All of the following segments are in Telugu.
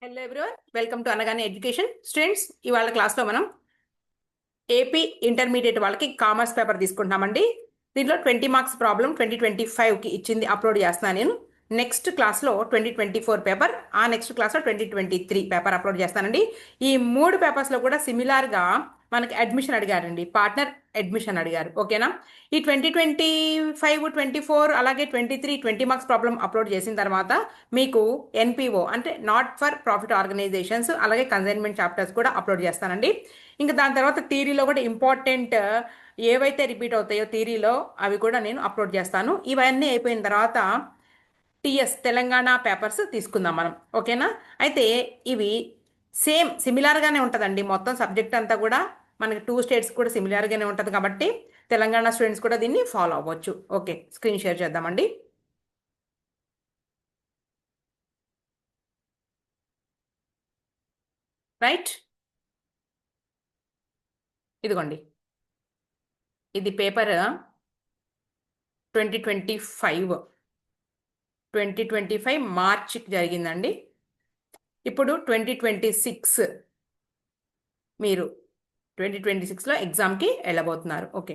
హలో ఎవ్రీవన్, వెల్కమ్ టు అనగానే ఎడ్యుకేషన్. స్టూడెంట్స్, ఇవాళ క్లాస్లో మనం ఏపీ ఇంటర్మీడియట్ వాళ్ళకి కామర్స్ పేపర్ తీసుకుంటున్నామండి. దీంట్లో 20 మార్క్స్ ప్రాబ్లం 2025కి ఇచ్చింది, అప్లోడ్ చేస్తున్నాను నేను. నెక్స్ట్ క్లాస్లో 2024 పేపర్, ఆ నెక్స్ట్ క్లాస్లో 2023 పేపర్ అప్లోడ్ చేస్తానండి. ఈ మూడు పేపర్స్లో కూడా సిమిలర్గా మనకి అడ్మిషన్ అడిగారండి, పార్ట్నర్ అడ్మిషన్ అడిగారు. ఓకేనా? ఈ 2025, 24 అలాగే 23 20 మార్క్స్ ప్రాబ్లం అప్లోడ్ చేసిన తర్వాత మీకు ఎన్పిఓ అంటే నాట్ ఫర్ ప్రాఫిట్ ఆర్గనైజేషన్స్ అలాగే కన్సైన్మెంట్ చాప్టర్స్ కూడా అప్లోడ్ చేస్తానండి. ఇంకా దాని తర్వాత థియరీలో కూడా ఇంపార్టెంట్ ఏవైతే రిపీట్ అవుతాయో థియరీలో అవి కూడా నేను అప్లోడ్ చేస్తాను. ఇవన్నీ అయిపోయిన తర్వాత టిఎస్ తెలంగాణ పేపర్స్ తీసుకుందాం మనం. ఓకేనా? అయితే ఇవి సేమ్ సిమిలర్గానే ఉంటుందండి. మొత్తం సబ్జెక్ట్ అంతా కూడా మనకి 2 స్టేట్స్ కూడా సిమిలర్గానే ఉంటుంది కాబట్టి తెలంగాణ స్టూడెంట్స్ కూడా దీన్ని ఫాలో అవ్వచ్చు. ఓకే, స్క్రీన్ షేర్ చేద్దామండి. రైట్, ఇదిగోండి, ఇది పేపర్ 2025 మార్చికి జరిగిందండి. ఇప్పుడు 2026 మీరు 2026లో ఎగ్జామ్కి వెళ్ళబోతున్నారు. ఓకే,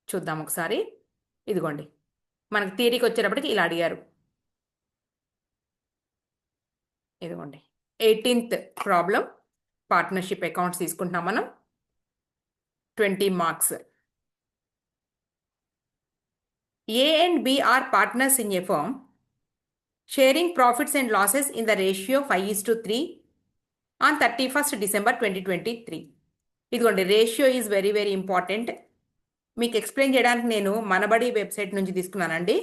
చూద్దాం ఒకసారి. ఇదిగోండి, మనకి థియరీకి వచ్చేటప్పటికి ఇలా అడిగారు. ఇదిగోండి, 18th ప్రాబ్లం, పార్ట్నర్షిప్ అకౌంట్స్ తీసుకుంటున్నాం మనం. 20 marks. A and B are partners in a firm, sharing profits and losses in the ratio 5:3 on 31st December 2023. ఇదిగోండి, ratio is very very important. మీకు ఎక్స్ప్లెయిన్ చేయడానికి నేను మనబడి వెబ్సైట్ నుంచి తీసుకున్నానండి.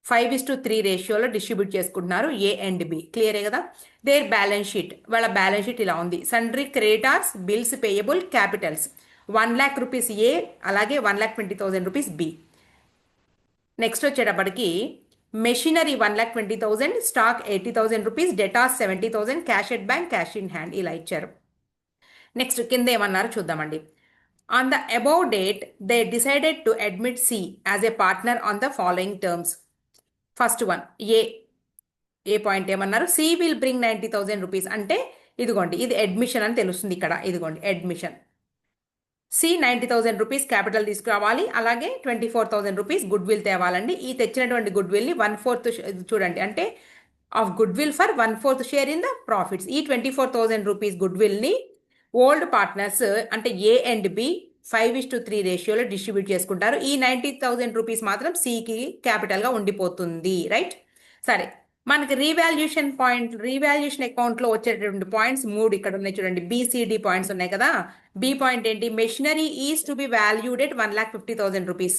5:3 రేషియోలో డిస్ట్రిబ్యూట్ చేసుకుంటున్నారు ఏ అండ్ బి. క్లియరే కదా? దేర్ బ్యాలెన్స్ షీట్, వాళ్ళ బ్యాలెన్స్ షీట్ ఇలా ఉంది. Sundry creditors, bills payable, capitals 1,00,000 rupees A, అలాగే 1,20,000 రూపీస్ బి. నెక్స్ట్ వచ్చేటప్పటికి machinery 1,20,000, stock 80,000 rupees, debtors 70,000, cash at bank, cash in hand ఇలా ఇచ్చారు. నెక్స్ట్ కింద ఏమన్నారు చూద్దామండి. On the above date they decided to admit C as a partner on the following terms. First one A point ఏమన్నారు, సి విల్ బ్రింగ్ 90,000 రూపీస్ అంటే ఇదిగోండి, ఇది అడ్మిషన్ అని తెలుస్తుంది ఇక్కడ. ఇదిగోండి అడ్మిషన్. సి 90,000 రూపీస్ క్యాపిటల్ తీసుకురావాలి, అలాగే 24,000 రూపీస్ గుడ్ విల్ తేవాలండి. ఈ తెచ్చినటువంటి గుడ్ విల్ని 1/4 చూడండి, అంటే of good will for 1/4 share in the profits. ఈ 24,000 రూపీస్ గుడ్ విల్ని ఓల్డ్ పార్ట్నర్స్ అంటే ఏ అండ్ బి 5:3 రేషియోలో డిస్ట్రిబ్యూట్ చేసుకుంటారు. ఈ 90,000 రూపీస్ మాత్రం సికి క్యాపిటల్గా ఉండిపోతుంది. రైట్? సరే, మనకి రీవాల్యుయేషన్ అకౌంట్లో వచ్చేటటువంటి పాయింట్స్ 3 ఇక్కడ ఉన్నాయి చూడండి. బిసిడి పాయింట్స్ ఉన్నాయి కదా. బి పాయింట్ ఏంటి, machinery is to be valued at 1,50,000 rupees,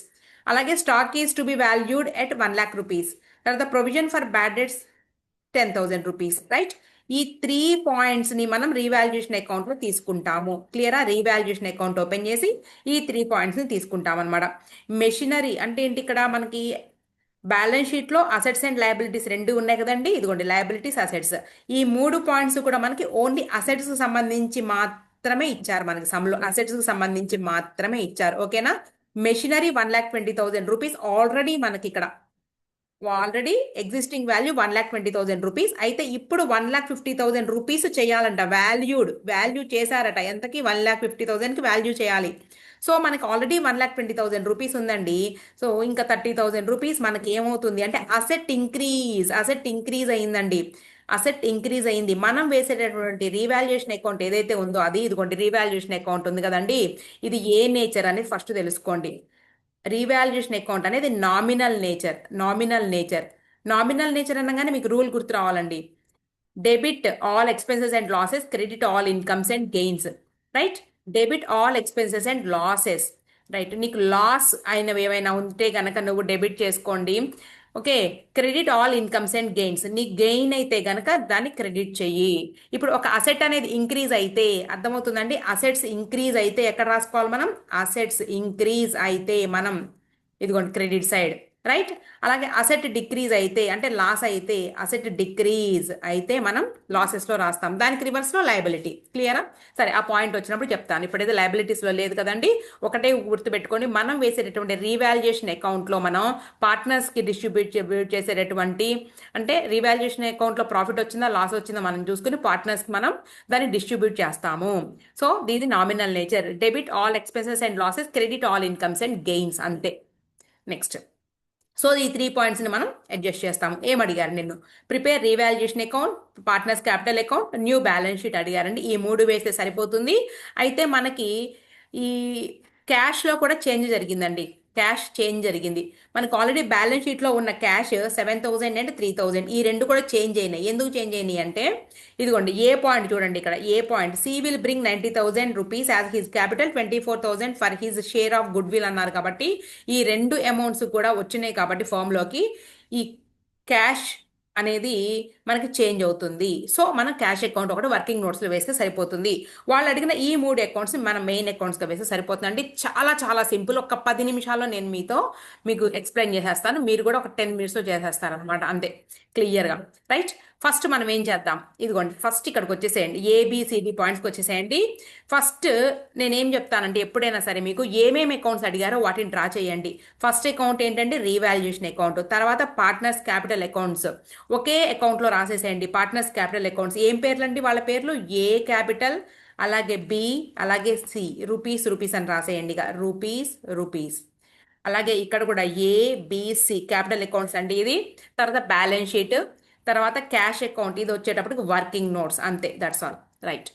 అలాగే stock is to be valued at 1,00,000 rupees. తర్వాత provision for bad debts 10,000 rupees. Right? ఈ 3 పాయింట్స్ని మనం రీవాల్యుయేషన్ అకౌంట్లో తీసుకుంటాము. క్లియరా? రీవాల్యుయేషన్ అకౌంట్ ఓపెన్ చేసి ఈ 3 పాయింట్స్ని తీసుకుంటాం అనమాట. మెషినరీ అంటే ఏంటి, ఇక్కడ మనకి బ్యాలెన్స్ షీట్లో అసెట్స్ అండ్ లయబిలిటీస్ రెండు ఉన్నాయి కదండి. ఇదిగోండి లయబిలిటీస్, అసెట్స్. ఈ 3 పాయింట్స్ కూడా మనకి ఓన్లీ అసెట్స్కి సంబంధించి మాత్రమే ఇచ్చారు. మనకి సమ్లో అసెట్స్కి సంబంధించి మాత్రమే ఇచ్చారు. ఓకేనా? మెషినరీ 1,20,000 రూపీస్ ఆల్రెడీ మనకి ఇక్కడ ఎగ్జిస్టింగ్ వాల్యూ 1,20,000 రూపీస్. అయితే ఇప్పుడు 1,50,000 రూపీస్ చేయాలంట. వాల్యూ చేశారట. ఎంతకి? 1,50,000కి వాల్యూ చేయాలి. సో మనకి ఆల్రెడీ 1,20,000 రూపీస్ ఉందండి. సో ఇంకా 30,000 రూపీస్ మనకి ఏమవుతుంది అంటే అసెట్ ఇంక్రీజ్ అయిందండి. అసెట్ ఇంక్రీజ్ అయింది. మనం వేసేటటువంటి రీవాల్యుయేషన్ అకౌంట్ ఏదైతే ఉందో అది, ఇదిగోండి రీవాల్యుయేషన్ అకౌంట్ ఉంది కదండి. ఇది ఏ నేచర్ అనేది ఫస్ట్ తెలుసుకోండి. రీవాల్యుయేషన్ అకౌంట్ అనేది నామినల్ నేచర్ అనగానే మీకు రూల్ గుర్తు రావాలండి. Debit all expenses and losses, credit all incomes and gains. Right? Debit all expenses and losses. Right? నీకు లాస్ అయినవి ఏమైనా ఉంటే కనుక నువ్వు డెబిట్ చేసుకోండి. Okay, credit all incomes and gains. నీ గెయిన్ అయితే గనక దాన్ని క్రెడిట్ చెయ్యి. ఇప్పుడు ఒక అసెట్ అనేది ఇంక్రీజ్ అయితే అర్థమవుతుందండి. అసెట్స్ ఇంక్రీజ్ అయితే ఎక్కడ రాసుకోవాలి మనం? అసెట్స్ ఇంక్రీజ్ అయితే మనం ఇదిగోండి క్రెడిట్ సైడ్. రైట్. అలాగే అసెట్ డిక్రీజ్ అయితే అంటే లాస్ అయితే, అసెట్ డిక్రీజ్ అయితే మనం లాసెస్లో రాస్తాం. దానికి రివర్స్లో లయబిలిటీ. క్లియరా? సరే, ఆ పాయింట్ వచ్చినప్పుడు చెప్తాను. ఇప్పుడైతే లయబిలిటీస్లో లేదు కదండి. ఒకటే గుర్తుపెట్టుకొని మనం వేసేటటువంటి రీవాల్యుయేషన్ అకౌంట్లో మనం పార్ట్నర్స్కి డిస్ట్రిబ్యూట్ చేసేటటువంటి అంటే రీవాల్యుయేషన్ అకౌంట్లో ప్రాఫిట్ వచ్చిందా లాస్ వచ్చిందా మనం చూసుకుని పార్ట్నర్స్కి మనం దాన్ని డిస్ట్రిబ్యూట్ చేస్తాము. సో దీని nominal nature. Debit all expenses and losses, credit all incomes and gains, అంతే. నెక్స్ట్. సో ఈ 3 పాయింట్స్ని మనం అడ్జస్ట్ చేస్తాము. ఏం అడిగారు నిన్ను? Prepare revaluation account, partners capital account, new balance sheet అడిగారండి. ఈ 3 వేస్తే సరిపోతుంది. అయితే మనకి ఈ క్యాష్లో కూడా చేంజ్ జరిగిందండి. క్యాష్ చేంజ్ జరిగింది. మనకు ఆల్రెడీ బ్యాలెన్స్ షీట్లో ఉన్న క్యాష్ 7,000 అండ్ 3,000, ఈ రెండు కూడా చేంజ్ అయినాయి. ఎందుకు చేంజ్ అయినాయి అంటే ఇదిగోండి ఏ పాయింట్ చూడండి. ఇక్కడ A point, C will bring 90,000 rupees as his capital, 24,000 for his share of goodwill అన్నారు. కాబట్టి ఈ రెండు అమౌంట్స్ కూడా వచ్చినాయి కాబట్టి ఫామ్లోకి ఈ క్యాష్ అనేది మనకి చేంజ్ అవుతుంది. సో మనం క్యాష్ అకౌంట్ ఒకటి వర్కింగ్ నోట్స్లో వేస్తే సరిపోతుంది. వాళ్ళు అడిగిన ఈ 3 అకౌంట్స్ మన మెయిన్ అకౌంట్స్గా వేస్తే సరిపోతుందండి. చాలా చాలా సింపుల్. ఒక 10 నిమిషాల్లో నేను మీకు ఎక్స్ప్లెయిన్ చేసేస్తాను. మీరు కూడా ఒక 10 మినిట్స్లో చేసేస్తారు అనమాట, అంతే, క్లియర్గా. రైట్. ఫస్ట్ మనం ఏం చేద్దాం, ఇదిగోండి ఫస్ట్ ఇక్కడికి వచ్చేసేయండి, ఏబిసిడి పాయింట్స్కి వచ్చేసేయండి. ఫస్ట్ నేనేం చెప్తానంటే ఎప్పుడైనా సరే మీకు ఏమేమి అకౌంట్స్ అడిగారో వాటిని డ్రా చేయండి. ఫస్ట్ అకౌంట్ ఏంటంటే రీవాల్యుయేషన్ అకౌంట్, తర్వాత పార్ట్నర్స్ క్యాపిటల్ అకౌంట్స్ ఒకే అకౌంట్లో రాసేసేయండి. పార్ట్నర్స్ క్యాపిటల్ అకౌంట్స్ ఏం పేర్లండి వాళ్ళ పేర్లు? ఏ క్యాపిటల్, అలాగే బి, అలాగే సి. రూపీస్ రూపీస్ అని రాసేయండి, ఇక రూపీస్ రూపీస్. అలాగే ఇక్కడ కూడా ఏబిసి క్యాపిటల్ అకౌంట్స్ అండి ఇది. తర్వాత బ్యాలెన్స్ షీట్, తర్వాత క్యాష్ అకౌంట్, ఇది వచ్చేటప్పటికి వర్కింగ్ నోట్స్, అంతే, that's all. Right.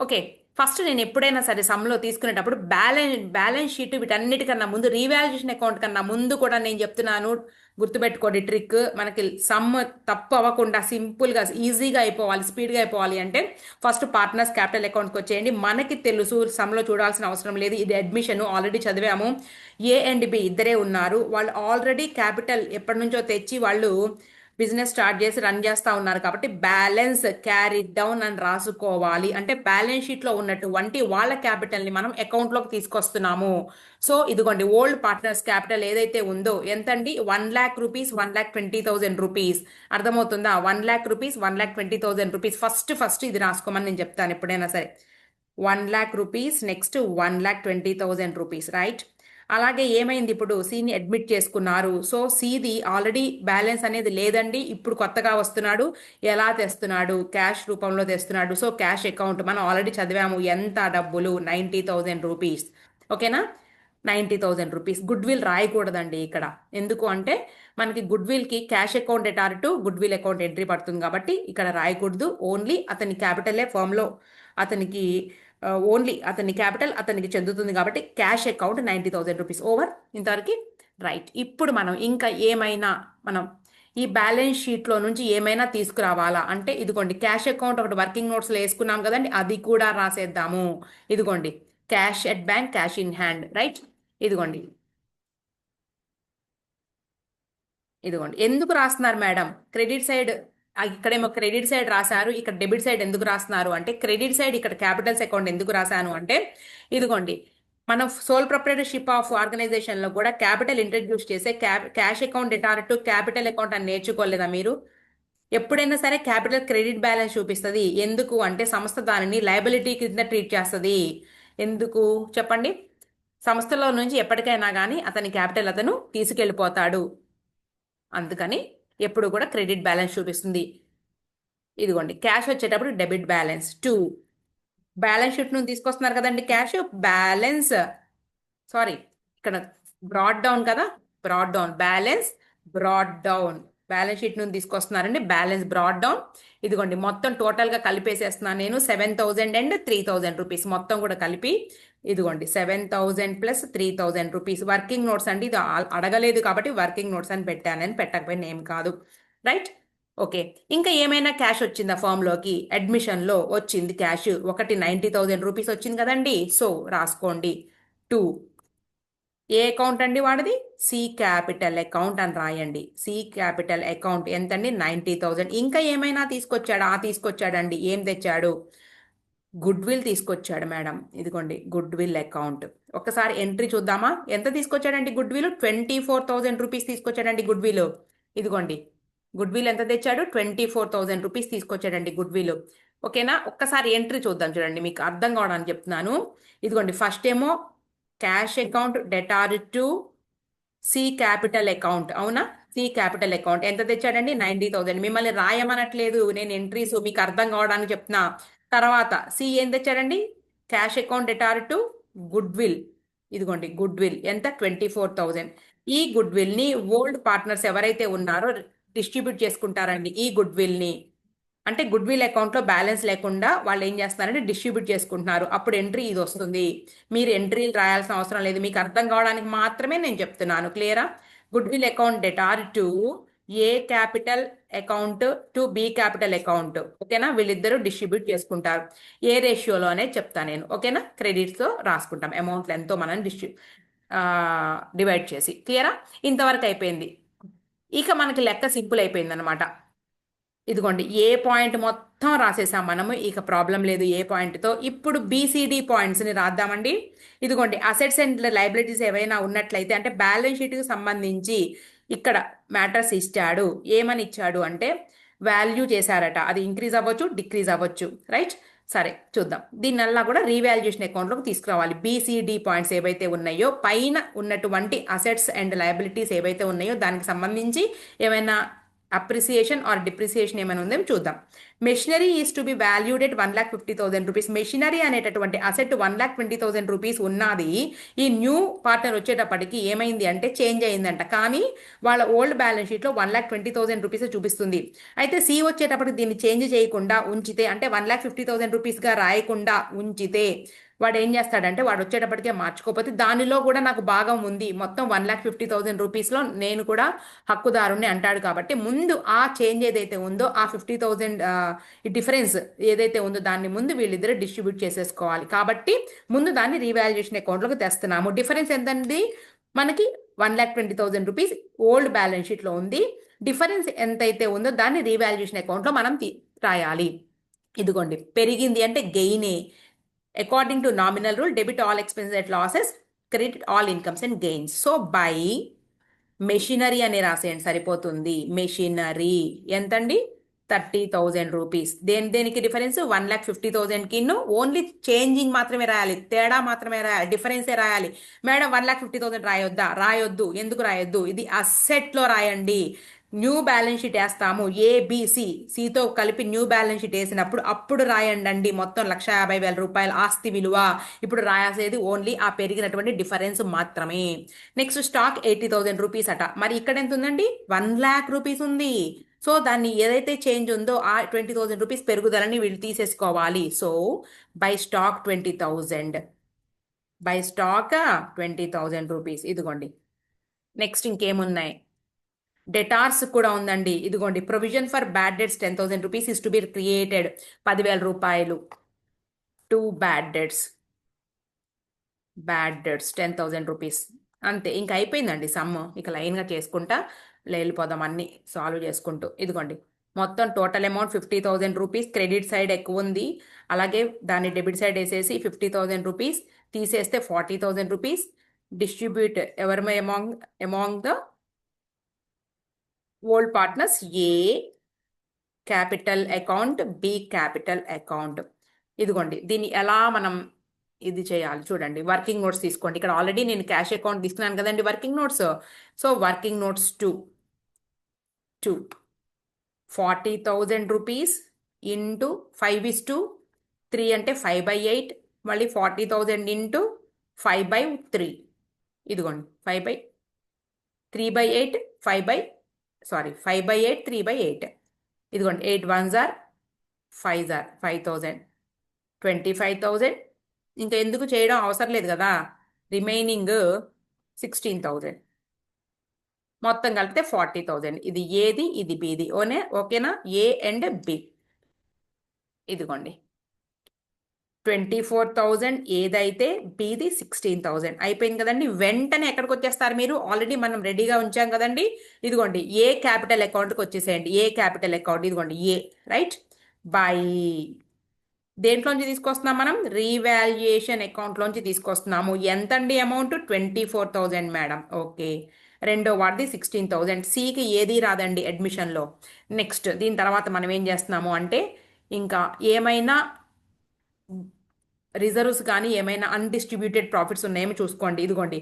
Okay. First నేను ఎప్పుడైనా సరే సమ్లో తీసుకునేటప్పుడు బ్యాలెన్స్ షీట్ వీటన్నిటికన్నా ముందు, రీవాల్యుయేషన్ అకౌంట్ కన్నా ముందు కూడా నేను చెప్తున్నాను, గుర్తుపెట్టుకోండి ట్రిక్. మనకి సమ్ తప్పు అవ్వకుండా సింపుల్గా ఈజీగా అయిపోవాలి, స్పీడ్గా అయిపోవాలి అంటే ఫస్ట్ పార్ట్నర్స్ క్యాపిటల్ అకౌంట్కి వచ్చేయండి. మనకి తెలుసు సమ్లో చూడాల్సిన అవసరం లేదు, ఇది అడ్మిషన్ ఆల్రెడీ చదివాము. ఏ అండ్ బి ఇద్దరే ఉన్నారు. వాళ్ళు ఆల్రెడీ క్యాపిటల్ ఎప్పటి నుంచో తెచ్చి వాళ్ళు బిజినెస్ స్టార్ట్ చేసి రన్ చేస్తూ ఉన్నారు. కాబట్టి బ్యాలెన్స్ క్యారీ డౌన్ అని రాసుకోవాలి. అంటే బ్యాలెన్స్ షీట్లో ఉన్నటువంటి వాళ్ళ క్యాపిటల్ని మనం అకౌంట్లోకి తీసుకొస్తున్నాము. సో ఇదిగోండి ఓల్డ్ పార్ట్నర్స్ క్యాపిటల్ ఏదైతే ఉందో ఎంతండి, 1,00,000 రూపీస్, 1,20,000 రూపీస్. అర్థమవుతుందా? 1,00,000 రూపీస్, 1,20,000 రూపీస్. ఫస్ట్ ఇది రాసుకోమని నేను చెప్తాను ఎప్పుడైనా సరే. 1,00,000 రూపీస్, నెక్స్ట్ 1,20,000 రూపీస్. రైట్. అలాగే ఏమైంది, ఇప్పుడు సిని అడ్మిట్ చేసుకున్నారు. సో సిది ఆల్రెడీ బ్యాలెన్స్ అనేది లేదండి, ఇప్పుడు కొత్తగా వస్తున్నాడు. ఎలా తెస్తున్నాడు? క్యాష్ రూపంలో తెస్తున్నాడు. సో క్యాష్ అకౌంట్ మనం ఆల్రెడీ చదివాము. ఎంత డబ్బులు? 90,000 రూపీస్. ఓకేనా? 90,000 రూపీస్. గుడ్ విల్ రాయకూడదండి ఇక్కడ. ఎందుకు అంటే మనకి గుడ్ విల్కి cash account debtor to goodwill account entry పడుతుంది కాబట్టి ఇక్కడ రాయకూడదు. ఓన్లీ అతని క్యాపిటలే ఫామ్లో అతనికి ఓన్లీ అతని క్యాపిటల్ అతనికి చెందుతుంది కాబట్టి క్యాష్ అకౌంట్ 90,000 రూపీస్. ఓవర్. ఇంతవరకు రైట్. ఇప్పుడు మనం ఇంకా ఏమైనా మనం ఈ బ్యాలెన్స్ షీట్లో నుంచి ఏమైనా తీసుకురావాలా అంటే ఇదిగోండి క్యాష్ అకౌంట్ ఒకటి వర్కింగ్ నోట్స్లో వేసుకున్నాం కదండి, అది కూడా రాసేద్దాము. ఇదిగోండి cash at bank, cash in hand. Right. ఇదిగోండి ఇదిగోండి ఎందుకు రాస్తున్నారు మేడం క్రెడిట్ సైడ్? ఇక్కడేమో క్రెడిట్ సైడ్ రాశారు, ఇక్కడ డెబిట్ సైడ్ ఎందుకు రాస్తున్నారు అంటే క్రెడిట్ సైడ్ ఇక్కడ క్యాపిటల్స్ అకౌంట్ ఎందుకు రాశాను అంటే ఇదిగోండి మనం సోల్ ప్రొప్రైటర్షిప్ ఆఫ్ ఆర్గనైజేషన్లో కూడా క్యాపిటల్ ఇంట్రడ్యూస్ చేసే cash account debtor to capital account అని నేర్చుకోలేదా మీరు? ఎప్పుడైనా సరే క్యాపిటల్ క్రెడిట్ బ్యాలెన్స్ చూపిస్తుంది. ఎందుకు అంటే సంస్థ దానిని లయబిలిటీ కింద ట్రీట్ చేస్తుంది. ఎందుకు చెప్పండి? సంస్థలో నుంచి ఎప్పటికైనా కానీ అతని క్యాపిటల్ అతను తీసుకెళ్ళిపోతాడు. అందుకని ఎప్పుడు కూడా క్రెడిట్ బ్యాలెన్స్ చూపిస్తుంది. ఇదిగోండి క్యాష్ వచ్చేటప్పుడు డెబిట్ బ్యాలెన్స్ 2. బ్యాలెన్స్ షీట్ నుంచి తీసుకొస్తున్నారు కదండి క్యాష్. బ్యాలెన్స్ సారీ ఇక్కడ బ్రాడ్ డౌన్ కదా, broad down balance, broad down balance sheet నుంచి తీసుకొస్తున్నారండి. Balance broad down. ఇదిగోండి మొత్తం టోటల్గా కలిపేసేస్తున్నాను నేను. 7,000 అండ్ 3,000 రూపీస్ మొత్తం కూడా కలిపి ఇదిగోండి 7,000 ప్లస్ 3,000 రూపీస్. వర్కింగ్ నోట్స్ అండి, ఇది అడగలేదు కాబట్టి వర్కింగ్ నోట్స్ అని పెట్టానని, పెట్టకపోయినా ఏం కాదు. రైట్. ఓకే. ఇంకా ఏమైనా క్యాష్ వచ్చిందా ఫామ్లోకి? అడ్మిషన్లో వచ్చింది క్యాష్ ఒకటి 90,000 రూపీస్ వచ్చింది కదండి. సో రాసుకోండి 2. ఏ అకౌంట్ అండి వాడిది? సి క్యాపిటల్ అకౌంట్ అని రాయండి. సి క్యాపిటల్ అకౌంట్ ఎంతండి? 90,000. ఇంకా ఏమైనా తీసుకొచ్చాడా? తీసుకొచ్చాడండి. ఏం తెచ్చాడు? గుడ్ విల్ తీసుకొచ్చాడు మేడం. ఇదిగోండి గుడ్ విల్ అకౌంట్. ఒక్కసారి ఎంట్రీ చూద్దామా? ఎంత తీసుకొచ్చాడండి గుడ్ విల్? 24,000 రూపీస్ తీసుకొచ్చాడండి గుడ్ విల్. ఇదిగోండి గుడ్ విల్ ఎంత తెచ్చాడు? 24,000 రూపీస్ తీసుకొచ్చాడండి గుడ్ విల్. ఓకేనా? ఒక్కసారి ఎంట్రీ చూద్దాం చూడండి, మీకు అర్థం కావడానికి చెప్తున్నాను. ఇదిగోండి ఫస్ట్ ఏమో cash account debtor to C capital account, అవునా? సి క్యాపిటల్ అకౌంట్ ఎంత తెచ్చాడండి? 90,000. మిమ్మల్ని రాయమనట్లేదు, నేను ఎంట్రీస్ మీకు అర్థం కావడానికి చెప్తున్నా. తర్వాత సి ఏం తెచ్చాడండి? Cash account debtor to goodwill. ఇదిగోండి గుడ్ విల్ ఎంత? 24,000. ఈ గుడ్ విల్ ని ఓల్డ్ పార్ట్నర్స్ ఎవరైతే ఉన్నారో డిస్ట్రిబ్యూట్ చేసుకుంటారండి ఈ గుడ్ విల్ ని. అంటే గుడ్ విల్ అకౌంట్లో బ్యాలెన్స్ లేకుండా వాళ్ళు ఏం చేస్తున్నారంటే డిస్ట్రిబ్యూట్ చేసుకుంటున్నారు. అప్పుడు ఎంట్రీ ఇది వస్తుంది. మీరు ఎంట్రీలు రాయాల్సిన అవసరం లేదు, మీకు అర్థం కావడానికి మాత్రమే నేను చెప్తున్నాను. క్లియరా? Goodwill account debtor to A capital account to B capital account. ఓకేనా? వీళ్ళిద్దరూ డిస్ట్రిబ్యూట్ చేసుకుంటారు. ఏ రేషియోలో అనేది చెప్తాను నేను. ఓకేనా? క్రెడిట్స్తో రాసుకుంటాం అమౌంట్లు ఎంతో మనం డివైడ్ చేసి. క్లియరా? ఇంతవరకు అయిపోయింది. ఇక మనకి లెక్క సింపుల్ అయిపోయింది అనమాట. ఇదిగోండి ఏ పాయింట్ మొత్తం రాసేసాం మనము, ఇక ప్రాబ్లం లేదు ఏ పాయింట్తో. ఇప్పుడు బీసీడీ పాయింట్స్ని రాద్దామండి. ఇదిగోండి అసెట్స్ అండ్ లైబిలిటీస్ ఏవైనా ఉన్నట్లయితే, అంటే బ్యాలెన్స్ షీట్కి సంబంధించి ఇక్కడ మ్యాటర్స్ ఇచ్చాడు. ఏమని ఇచ్చాడు అంటే వాల్యూ చేశారట, అది ఇంక్రీజ్ అవ్వచ్చు డిక్రీజ్ అవ్వచ్చు. రైట్? సరే చూద్దాం. దీన్నల్లా కూడా రీవాల్యుయేషన్ అకౌంట్లోకి తీసుకురావాలి. బీసీడీ పాయింట్స్ ఏవైతే ఉన్నాయో, పైన ఉన్నటువంటి అసెట్స్ అండ్ లయబిలిటీస్ ఏవైతే ఉన్నాయో దానికి సంబంధించి ఏమైనా అప్రిసియేషన్ ఆర్ డిప్రిసియేషన్ ఏమైనా ఉందేమో చూద్దాం. Machinery is to be valued at 1,50,000 rupees. Machinery అనేటటువంటి అసెట్ 1,20,000 రూపీస్ ఉన్నది. ఈ న్యూ పార్ట్నర్ వచ్చేటప్పటికి ఏమైంది అంటే చేంజ్ అయిందంట. కానీ వాళ్ళ ఓల్డ్ బ్యాలెన్స్ షీట్లో 1,20,000 రూపీస్ చూపిస్తుంది. అయితే సి వచ్చేటప్పటికి దీన్ని చేంజ్ చేయకుండా ఉంచితే, అంటే 1,50,000 రూపీస్గా రాయకుండా ఉంచితే వాడు ఏం చేస్తాడంటే, వాడు వచ్చేటప్పటికే మార్చుకోకపోతే దానిలో కూడా నాకు భాగం ఉంది, మొత్తం 1,50,000 రూపీస్లో నేను కూడా హక్కుదారుణ్ణి అంటాడు. కాబట్టి ముందు ఆ చేంజ్ ఏదైతే ఉందో, ఆ 50,000 ఈ డిఫరెన్స్ ఏదైతే ఉందో దాన్ని ముందు వీళ్ళిద్దరు డిస్ట్రిబ్యూట్ చేసేసుకోవాలి. కాబట్టి ముందు దాన్ని రీవాల్యుయేషన్ అకౌంట్లోకి తెస్తున్నాము. డిఫరెన్స్ ఎంతండి? మనకి 1,20,000 రూపీస్ ఓల్డ్ బ్యాలెన్స్ షీట్లో ఉంది. డిఫరెన్స్ ఎంతైతే ఉందో దాన్ని రీవాల్యుయేషన్ అకౌంట్లో మనం రాయాలి. ఇదిగోండి పెరిగింది అంటే గెయినే. According to nominal rule, debit all expenses and losses, credit all incomes and gains. So by machinery అని రాసేయండి సరిపోతుంది. మెషినరీ ఎంతండి? 30,000 రూపీస్. దేనికి డిఫరెన్స్? 1,50,000కి ఓన్లీ చేంజింగ్ మాత్రమే రాయాలి, తేడా మాత్రమే రాయాలి, డిఫరెన్సే రాయాలి. మేడం 1,50,000 రాయొద్దా? రాయొద్దు. ఎందుకు రాయొద్దు? ఇది అసెట్లో రాయండి. న్యూ బ్యాలెన్స్ షీట్ వేస్తాము, ఏబిసి సితో కలిపి న్యూ బ్యాలెన్స్ షీట్ వేసినప్పుడు అప్పుడు రాయండి మొత్తం 1,50,000 రూపాయల ఆస్తి విలువ. ఇప్పుడు రాసేది ఓన్లీ ఆ పెరిగినటువంటి డిఫరెన్స్ మాత్రమే. నెక్స్ట్ స్టాక్ 80,000 రూపీస్ అట. మరి ఇక్కడ ఎంత ఉందండి? 1,00,000 రూపీస్ ఉంది. సో దాన్ని ఏదైతే చేంజ్ ఉందో ఆ 20,000 రూపీస్ పెరుగుదలని వీళ్ళు తీసేసుకోవాలి. So by stock 20,000, by stock 20,000 rupees. ఇదిగోండి నెక్స్ట్ ఇంకేమున్నాయి? డెటార్స్ కూడా ఉందండి. ఇదిగోండి provision for bad debts 10,000 rupees is to be created. 10,000 రూపాయలు to bad debts. Bad debts 10,000 rupees. అంతే, ఇంకా అయిపోయిందండి సమ్. ఇక లైన్గా చేసుకుంటా వెళ్ళిపోదాం అన్ని సాల్వ్ చేసుకుంటూ. ఇదిగోండి మొత్తం total amount 50,000 rupees. Credit side ఎక్కువ ఉంది, అలాగే దాన్ని డెబిట్ సైడ్ వేసేసి 50,000 రూపీస్ తీసేస్తే 40,000 రూపీస్. డిస్ట్రిబ్యూట్ ఎవరి among the old partners, A capital account, B capital account. ఇదిగోండి దీన్ని ఎలా మనం ఇది చేయాలి చూడండి. వర్కింగ్ నోట్స్ తీసుకోండి. ఇక్కడ ఆల్రెడీ నేను క్యాష్ అకౌంట్ తీసుకున్నాను కదండి working notes. So working notes 2 40,000 rupees into 5:3 అంటే 5/8. మళ్ళీ 40,000 ఇంటూ 5/3. ఇదిగోండి 3/8 5/8 3/8. ఇదిగోండి 8 1s are 5s are 5,000, 25,000. ఇంకా ఎందుకు చేయడం అవసరం లేదు కదా, రిమైనింగ్ 16,000. మొత్తం కలిపితే 40,000. ఇది ఏది, ఇది బిది. ఓకేనా? A and B. ఇదిగోండి 24,000 ఏదైతే, బిది 16,000. అయిపోయింది కదండి. వెంటనే ఎక్కడికి వచ్చేస్తారు మీరు? ఆల్రెడీ మనం రెడీగా ఉంచాం కదండి. ఇదిగోండి ఏ క్యాపిటల్ అకౌంట్కి వచ్చేసేయండి. ఏ క్యాపిటల్ అకౌంట్ ఇదిగోండి ఏ. రైట్? బై దేంట్లోంచి తీసుకొస్తున్నాం మనం? రీవాల్యుయేషన్ అకౌంట్లోంచి తీసుకొస్తున్నాము. ఎంతండి అమౌంట్? 24,000 మేడం. ఓకే. రెండో వాడిది 16,000. సికి ఏది రాదండి అడ్మిషన్లో. నెక్స్ట్ దీని తర్వాత మనం ఏం చేస్తున్నాము అంటే ఇంకా ఏమైనా రిజర్వ్స్ కానీ ఏమైనా అన్డిస్ట్రిబ్యూటెడ్ ప్రాఫిట్స్ ఉన్నాయేమో చూసుకోండి. ఇదిగోండి,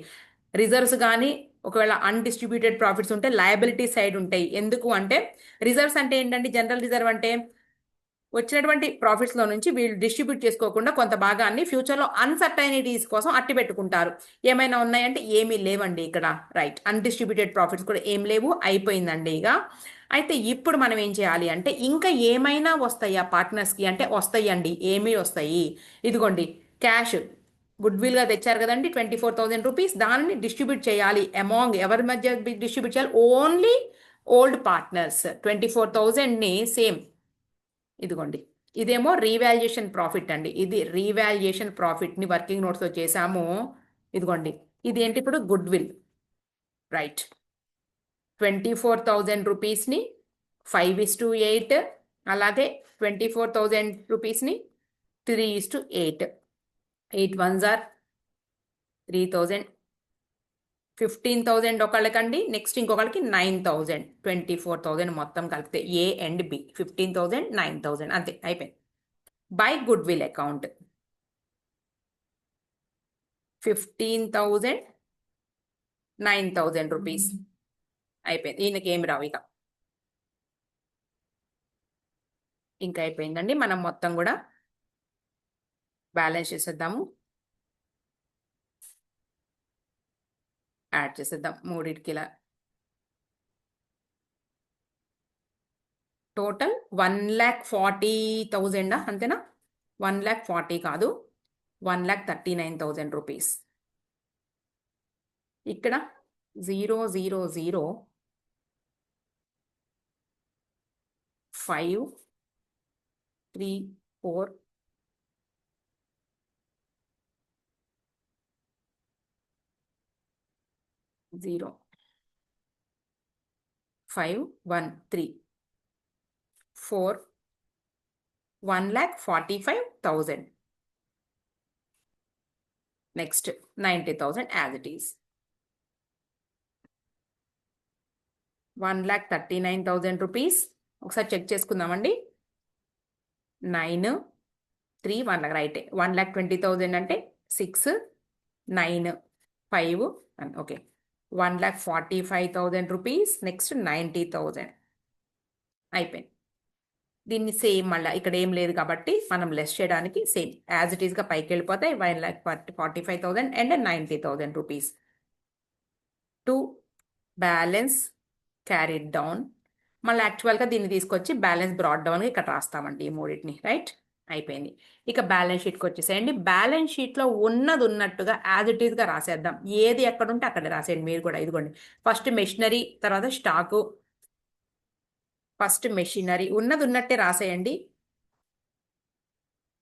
రిజర్వ్స్ కానీ ఒకవేళ అన్డిస్ట్రిబ్యూటెడ్ ప్రాఫిట్స్ ఉంటే లయబిలిటీ సైడ్ ఉంటాయి. ఎందుకు అంటే రిజర్వ్స్ అంటే ఏంటంటే జనరల్ రిజర్వ్ అంటే వచ్చినటువంటి ప్రాఫిట్స్లో నుంచి వీళ్ళు డిస్ట్రిబ్యూట్ చేసుకోకుండా కొంత భాగాన్ని ఫ్యూచర్లో అన్సర్టైనిటీస్ కోసం అట్టి పెట్టుకుంటారు. ఏమైనా ఉన్నాయంటే ఏమీ లేవండి ఇక్కడ. రైట్, అన్డిస్ట్రిబ్యూటెడ్ ప్రాఫిట్స్ కూడా ఏం లేవు, అయిపోయిందండి ఇక. అయితే ఇప్పుడు మనం ఏం చేయాలి అంటే ఇంకా ఏమైనా వస్తాయా పార్ట్నర్స్కి అంటే వస్తాయండి. ఏమీ వస్తాయి? ఇదిగోండి, క్యాష్ గుడ్ విల్గా తెచ్చారు కదండి 24,000 రూపీస్. దానిని డిస్ట్రిబ్యూట్ చేయాలి అమాంగ్ ఎవరి మధ్య డిస్ట్రిబ్యూట్ చేయాలి? Only old partners. 24,000ని సేమ్ ఇదిగోండి, ఇదేమో రీవాల్యుయేషన్ ప్రాఫిట్ అండి. ఇది రీవాల్యుయేషన్ ప్రాఫిట్ని వర్కింగ్ నోట్స్లో చేశాము. ఇదిగోండి, ఇది ఏంటి ఇప్పుడు? Good will. రైట్, 24,000 రూపీస్ని 5:8, అలాగే 24,000 రూపీస్ని 3:8. 8 1s are 3,000. 15,000 ఒకళ్ళకండి, నెక్స్ట్ ఇంకొకళ్ళకి 9,000. 24,000 మొత్తం కలిపితే ఏ అండ్ బి. 15,000 9,000 అంతే, అయిపోయింది. By good will account 15,000 9,000 rupees అయిపోయింది. ఈయనకి ఏమి రావు ఇక. ఇంకా అయిపోయిందండి. మనం మొత్తం కూడా బ్యాలెన్స్ చేసేద్దాము, యాడ్ చేసేద్దాం మూడింటికి ఇలా. టోటల్ 1,40,000 అంతేనా? 1,40,000 కాదు, 1,39,000 రూపీస్. ఇక్కడ 0 0 0 5 3 4 0 5 1 3 4 1,45,000. Next 90,000 as it is. 1,39,000 rupees. ఒకసారి చెక్ చేసుకుందామండి. 9 3 1 రైటే. 1,20,000 అంటే 6 9 5 ఓకే. 1,45,000 రూపీస్. నెక్స్ట్ 90,000 అయిపోయింది. దీన్ని సేమ్ మళ్ళీ ఇక్కడ ఏం లేదు కాబట్టి మనం లెస్ చేయడానికి సేమ్ యాజ్ ఇట్ ఈస్గా పైకి వెళ్ళిపోతాయి. 1,45,000 and 90,000 rupees to balance carried down. మళ్ళీ యాక్చువల్గా దీన్ని తీసుకొచ్చి బ్యాలెన్స్ బ్రాడ్ డౌన్గా ఇక్కడ రాస్తామండి ఈ మూడింటిని. రైట్, అయిపోయింది. ఇక బ్యాలెన్స్ షీట్కి వచ్చేసేయండి. బ్యాలెన్స్ షీట్లో ఉన్నది ఉన్నట్టుగా యాజ్ ఇట్ ఈస్గా రాసేద్దాం. ఏది ఎక్కడ ఉంటే అక్కడ రాసేయండి మీరు కూడా. ఇదిగోండి, ఫస్ట్ మెషినరీ, తర్వాత స్టాకు. ఫస్ట్ మెషినరీ ఉన్నది ఉన్నట్టే రాసేయండి.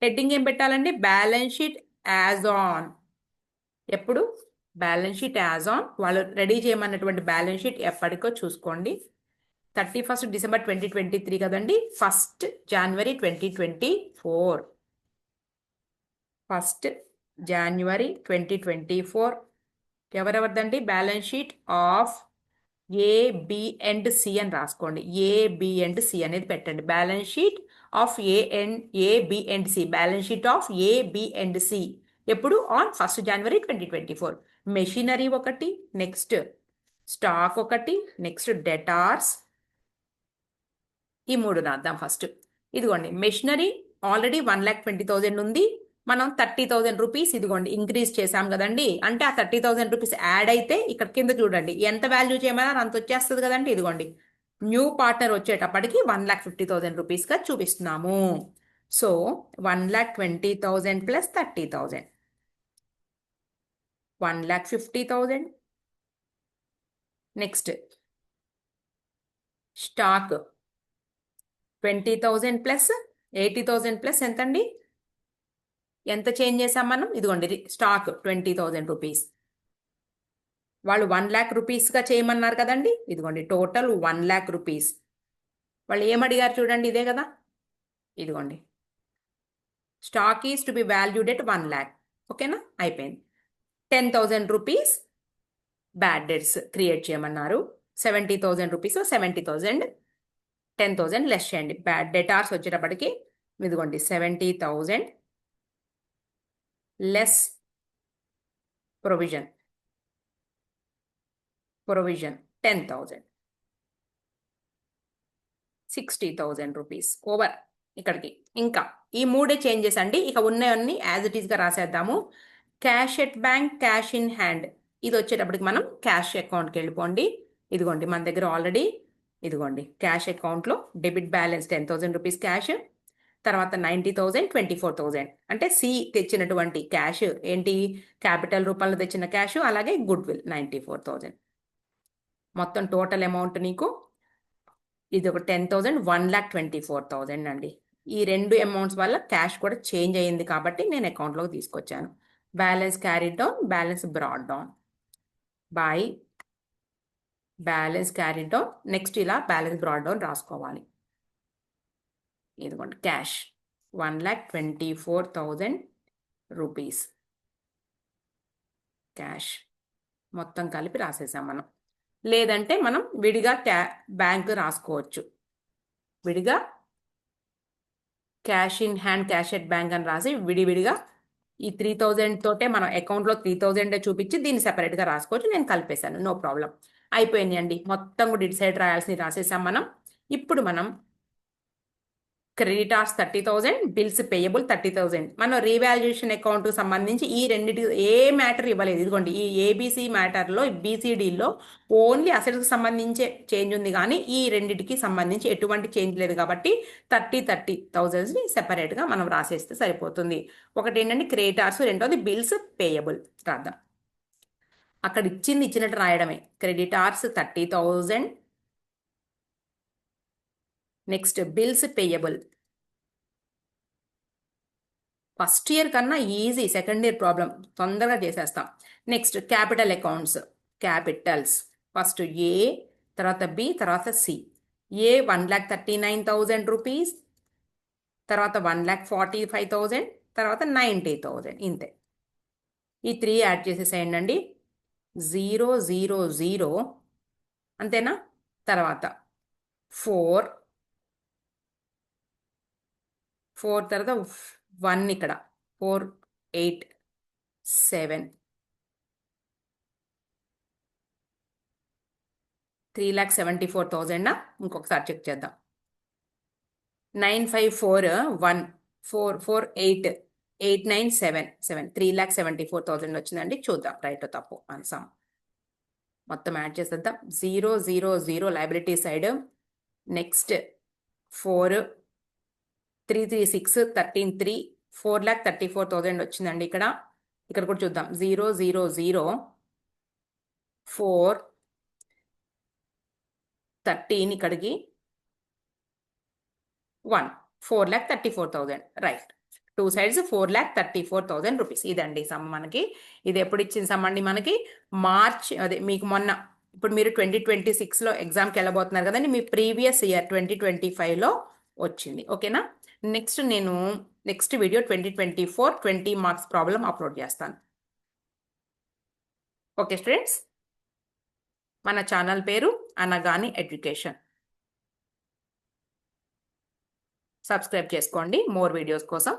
హెడ్డింగ్ ఏం పెట్టాలండి? Balance sheet as on. ఎప్పుడు? Balance sheet as on. వాళ్ళు రెడీ చేయమన్నటువంటి బ్యాలెన్స్ షీట్ ఎప్పటికో చూసుకోండి. 31st December 2023 కదండి. 1st January 2024. 1st January 2024 ఎవరెవరిదండి? Balance sheet of A B and C అని రాసుకోండి. ఏ బి అండ్ సి అనేది పెట్టండి. Balance sheet of A B and C. Balance sheet of A B and C ఎప్పుడు? On 1st January 2024. మెషినరీ ఒకటి, నెక్స్ట్ స్టాక్ ఒకటి, నెక్స్ట్ డెటార్స్. ఈ మూడు రాద్దాం ఫస్ట్. ఇదిగోండి, మెషినరీ ఆల్రెడీ 1,20,000 ఉంది. మనం 30,000 రూపీస్ ఇదిగోండి ఇంక్రీజ్ చేసాం కదండి. అంటే ఆ 30,000 రూపీస్ యాడ్ అయితే ఇక్కడ కింద చూడండి ఎంత వాల్యూ చేయమన్నారు అంత వచ్చేస్తుంది కదండి. ఇదిగోండి, న్యూ పార్ట్నర్ వచ్చేటప్పటికి 1,50,000 రూపీస్గా చూపిస్తున్నాము. So 1,20,000 plus 30,000 1,50,000. Next stock 20,000 plus 80,000 plus ఎంతండి? ఎంత చేంజ్ చేసాం మనం? ఇదిగోండి, స్టాక్ 20,000 రూపీస్. వాళ్ళు 1,00,000 రూపీస్గా చేయమన్నారు కదండి. ఇదిగోండి, టోటల్ 1,00,000 రూపీస్. వాళ్ళు ఏమడిగారు చూడండి, ఇదే కదా. ఇదిగోండి, stock is to be valued at 1 lakh. ఓకేనా, అయిపోయింది. 10,000 రూపీస్ బ్యాడ్ డెట్స్ క్రియేట్ చేయమన్నారు. 70,000 రూపీస్ 70,000 10,000 లెస్ చేయండి. బ్యాడ్ డెటార్స్ వచ్చేటప్పటికి ఇదిగోండి 70,000 లెస్ ప్రొవిజన్ 10,000 60,000 రూపీస్ ఓవర్ ఇక్కడికి. ఇంకా ఈ మూడే చేంజెస్ అండి. ఇక ఉన్నవన్నీ యాజ్ ఇట్ ఈస్గా రాసేద్దాము. Cash at bank, cash in hand, ఇది వచ్చేటప్పటికి మనం క్యాష్ అకౌంట్కి వెళ్ళిపోండి. ఇదిగోండి మన దగ్గర ఆల్రెడీ ఇదిగోండి క్యాష్ అకౌంట్లో డెబిట్ బ్యాలెన్స్ 10,000 రూపీస్ క్యాష్, తర్వాత 90,000 24,000 అంటే సి తెచ్చినటువంటి క్యాష్ ఏంటి, క్యాపిటల్ రూపంలో తెచ్చిన క్యాష్, అలాగే గుడ్ విల్ 94,000. మొత్తం టోటల్ అమౌంట్ నీకు ఇది ఒక 10,000 1,24,000 అండి. ఈ రెండు అమౌంట్స్ వల్ల క్యాష్ కూడా చేంజ్ అయ్యింది కాబట్టి నేను అకౌంట్లోకి తీసుకొచ్చాను. Balance carried down, balance broad down by balance carried down. Next ఇలా బ్యాలెన్స్ బ్రాడ్ డౌన్ రాసుకోవాలి. ఇదిగోండి క్యాష్ 1,24,000 రూపీస్ క్యాష్ మొత్తం కలిపి రాసేసాం మనం. లేదంటే మనం విడిగా బ్యాంక్ రాసుకోవచ్చు. విడిగా cash in hand, cash at bank అని రాసి విడివిడిగా ఈ 3,000 తోటే మనం అకౌంట్లో 3,000 చూపించి దీన్ని సెపరేట్గా రాసుకోవచ్చు. నేను కలిపేశాను, నో ప్రాబ్లం. అయిపోయింది అండి. మొత్తం కూడా ఇటు సైడ్ రాయాల్సింది రాసేసాం మనం. ఇప్పుడు మనం క్రెడిటార్స్ 30,000, బిల్స్ పేయబుల్ 30,000. మనం రీవాల్యుయేషన్ అకౌంట్కి సంబంధించి ఈ రెండింటి ఏ మ్యాటర్ ఇవ్వలేదు. ఇదిగోండి ఈ ఏబిసి మ్యాటర్లో, బీసీడీలో ఓన్లీ అసెట్స్కి సంబంధించే చేంజ్ ఉంది, కానీ ఈ రెండింటికి సంబంధించి ఎటువంటి చేంజ్ లేదు కాబట్టి 30,000ని సెపరేట్గా మనం రాసేస్తే సరిపోతుంది. ఒకటి ఏంటంటే క్రెడిటార్స్, రెండోది బిల్స్ పేయబుల్ రాద్దాం. అక్కడ ఇచ్చినట్టు రాయడమే. Creditors 30,000, next bills payable. First year కన్నా ఈజీ, సెకండ్ ఇయర్ ప్రాబ్లం తొందరగా చేసేస్తాం. Next capital accounts, capitals first A, తర్వాత బి, తర్వాత సి. ఏ 1,39,000 రూపీస్, తర్వాత 1,45,000, తర్వాత 90,000. ఇంతే. ఈ 3 యాడ్ చేసేసేయండి అండి. 000 అంతేనా. తర్వాత 4 తర్వాత 1 ఇక్కడ 4 8 7 3,74,000. ఇంకొకసారి చెక్ చేద్దాం. 954 1 4 4 8 8 9 7 7 3,74,000 వచ్చిందండి. చూద్దాం రైట్ తప్పు ఆన్సర్. మొత్తం యాడ్ చేసేద్దాం. 000 లయబిలిటీ సైడ్. నెక్స్ట్ 4 336 13 3 4,34,000 వచ్చిందండి ఇక్కడ. ఇక్కడ కూడా చూద్దాం. 000 4 13 ఇక్కడికి 1 4,34,000 రైట్. 2 sides 4,34,000 rupees. ఇదండి సమ్ మనకి. ఇది ఎప్పుడు ఇచ్చిన సమ్ అండి మనకి? మార్చ్, అదే మీకు మొన్న. ఇప్పుడు మీరు 2026లో ఎగ్జామ్కి వెళ్ళబోతున్నారు కదండి, మీ ప్రీవియస్ ఇయర్ 2025లో వచ్చింది. ఓకేనా. Next video 2024 20 marks problem upload చేస్తాను. ఓకే స్టూడెంట్స్, మన ఛానల్ పేరు అనగాని ఎడ్యుకేషన్. సబ్స్క్రైబ్ చేసుకోండి మోర్ వీడియోస్ కోసం.